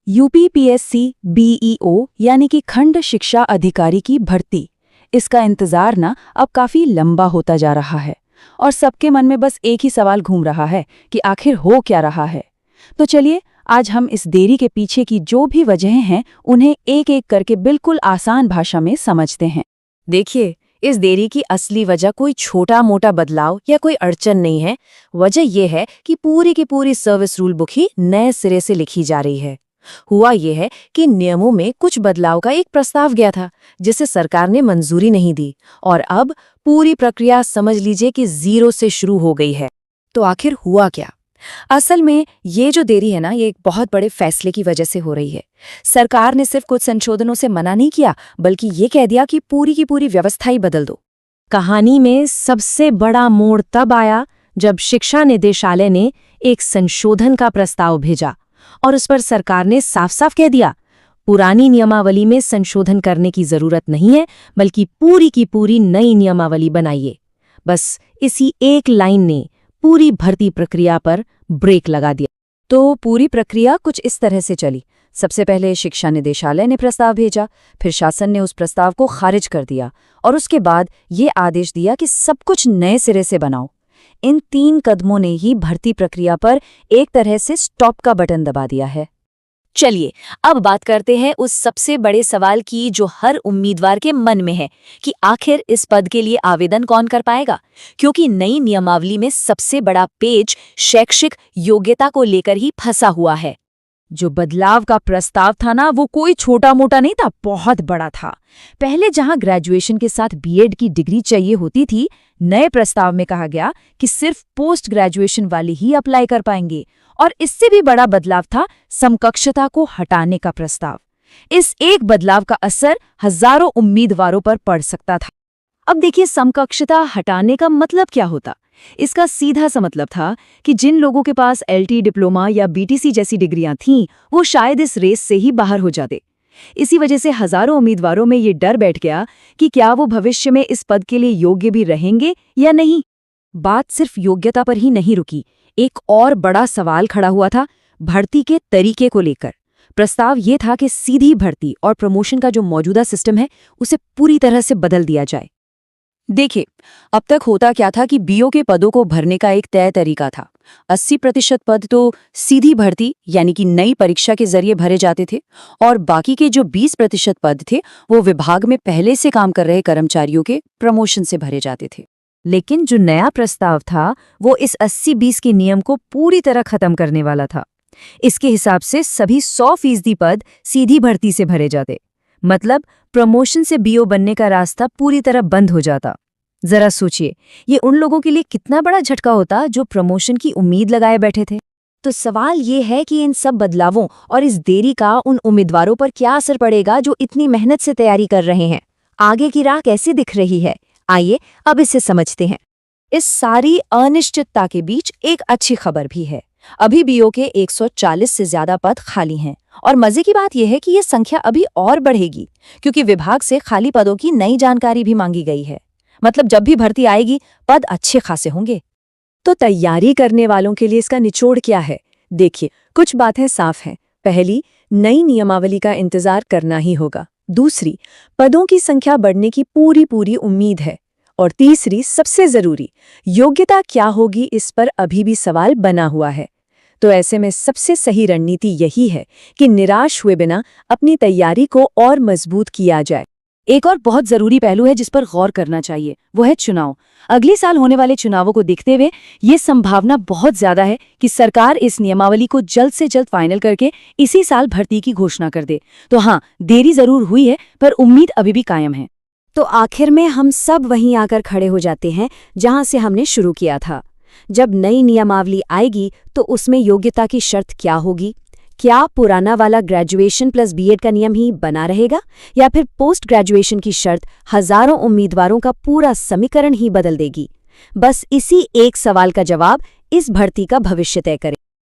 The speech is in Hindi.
यूपीपीएससी बीईओ यानी कि खंड शिक्षा अधिकारी की भर्ती। इसका इंतजार ना अब काफी लंबा होता जा रहा है और सबके मन में बस एक ही सवाल घूम रहा है कि आखिर हो क्या रहा है। तो चलिए आज हम इस देरी के पीछे की जो भी वजहें हैं उन्हें एक एक करके बिल्कुल आसान भाषा में समझते हैं। देखिए, इस देरी की असली वजह कोई छोटा मोटा बदलाव या कोई अड़चन नहीं है। वजह यह है कि पूरी की पूरी सर्विस रूल बुक ही नए सिरे से लिखी जा रही है। हुआ यह है कि नियमों में कुछ बदलाव का एक प्रस्ताव गया था जिसे सरकार ने मंजूरी नहीं दी और अब पूरी प्रक्रिया समझ लीजिए कि जीरो से शुरू हो गई है। तो आखिर हुआ क्या? असल में ये जो देरी है ना, ये एक बहुत बड़े फैसले की वजह से हो रही है। सरकार ने सिर्फ कुछ संशोधनों से मना नहीं किया, बल्कि ये कह दिया कि पूरी की पूरी व्यवस्था ही बदल दो। कहानी में सबसे बड़ा मोड़ तब आया जब शिक्षा निदेशालय ने एक संशोधन का प्रस्ताव भेजा और उस पर सरकार ने साफ साफ कह दिया, पुरानी नियमावली में संशोधन करने की जरूरत नहीं है, बल्कि पूरी की पूरी नई नियमावली बनाइए। बस इसी एक लाइन ने पूरी भर्ती प्रक्रिया पर ब्रेक लगा दिया। तो पूरी प्रक्रिया कुछ इस तरह से चली। सबसे पहले शिक्षा निदेशालय ने प्रस्ताव भेजा, फिर शासन ने उस प्रस्ताव को खारिज कर दिया और उसके बाद ये आदेश दिया कि सब कुछ नए सिरे से बनाओ। इन 3 कदमों ने ही भर्ती प्रक्रिया पर एक तरह से स्टॉप का बटन दबा दिया है। चलिए अब बात करते हैं उस सबसे बड़े सवाल की जो हर उम्मीदवार के मन में है कि आखिर इस पद के लिए आवेदन कौन कर पाएगा, क्योंकि नई नियमावली में सबसे बड़ा पेच शैक्षिक योग्यता को लेकर ही फंसा हुआ है। जो बदलाव का प्रस्ताव था ना, वो कोई छोटा मोटा नहीं था, बहुत बड़ा था। पहले जहां ग्रेजुएशन के साथ बीएड की डिग्री चाहिए होती थी, नए प्रस्ताव में कहा गया कि सिर्फ पोस्ट ग्रेजुएशन वाले ही अप्लाई कर पाएंगे। और इससे भी बड़ा बदलाव था समकक्षता को हटाने का प्रस्ताव। इस एक बदलाव का असर हजारों उम्मीदवारों पर पड़ सकता था। अब देखिए, समकक्षता हटाने का मतलब क्या होता? इसका सीधा सा मतलब था कि जिन लोगों के पास एलटी डिप्लोमा या बीटीसी जैसी डिग्रियां थीं, वो शायद इस रेस से ही बाहर हो जाते। इसी वजह से हजारों उम्मीदवारों में ये डर बैठ गया कि क्या वो भविष्य में इस पद के लिए योग्य भी रहेंगे या नहीं। बात सिर्फ योग्यता पर ही नहीं रुकी, एक और बड़ा सवाल खड़ा हुआ था भर्ती के तरीके को लेकर। प्रस्ताव ये था कि सीधी भर्ती और प्रमोशन का जो मौजूदा सिस्टम है उसे पूरी तरह से बदल दिया जाए। देखिए, अब तक होता क्या था कि बीओ के पदों को भरने का एक तय तरीका था। 80% पद तो सीधी भर्ती यानी कि नई परीक्षा के जरिए भरे जाते थे और बाकी के जो 20% पद थे वो विभाग में पहले से काम कर रहे कर्मचारियों के प्रमोशन से भरे जाते थे। लेकिन जो नया प्रस्ताव था वो इस 80-20 के नियम को पूरी तरह खत्म करने वाला था। इसके हिसाब से सभी 100% पद सीधी भर्ती से भरे जाते, मतलब प्रमोशन से बीओ बनने का रास्ता पूरी तरह बंद हो जाता। जरा सोचिए, ये उन लोगों के लिए कितना बड़ा झटका होता जो प्रमोशन की उम्मीद लगाए बैठे थे। तो सवाल ये है कि इन सब बदलावों और इस देरी का उन उम्मीदवारों पर क्या असर पड़ेगा जो इतनी मेहनत से तैयारी कर रहे हैं। आगे की राह कैसी दिख रही है, आइए अब इसे समझते हैं। इस सारी अनिश्चितता के बीच एक अच्छी खबर भी है। अभी बीओ के 140 से ज्यादा पद खाली हैं और मजे की बात यह है कि ये संख्या अभी और बढ़ेगी क्योंकि विभाग से खाली पदों की नई जानकारी भी मांगी गई है। मतलब जब भी भर्ती आएगी पद अच्छे खासे होंगे। तो तैयारी करने वालों के लिए इसका निचोड़ क्या है? देखिए, कुछ बातें साफ हैं। पहली, नई नियमावली का इंतजार करना ही होगा। दूसरी, पदों की संख्या बढ़ने की पूरी उम्मीद है। और तीसरी, सबसे जरूरी, योग्यता क्या होगी, इस पर अभी भी सवाल बना हुआ है। तो ऐसे में सबसे सही रणनीति यही है कि निराश हुए बिना अपनी तैयारी को और मजबूत किया जाए। एक और बहुत जरूरी पहलू है जिस पर गौर करना चाहिए, वो है चुनाव। अगले साल होने वाले चुनावों को देखते हुए ये संभावना बहुत ज्यादा है कि सरकार इस नियमावली को जल्द से जल्द फाइनल करके इसी साल भर्ती की घोषणा कर दे। तो हाँ, देरी जरूर हुई है पर उम्मीद अभी भी कायम है। तो आखिर में हम सब वहीं आकर खड़े हो जाते हैं जहां से हमने शुरू किया था। जब नई नियमावली आएगी तो उसमें योग्यता की शर्त क्या होगी? क्या पुराना वाला ग्रेजुएशन प्लस बीएड का नियम ही बना रहेगा या फिर पोस्ट ग्रेजुएशन की शर्त हजारों उम्मीदवारों का पूरा समीकरण ही बदल देगी? बस इसी एक सवाल का जवाब इस भर्ती का भविष्य तय करे।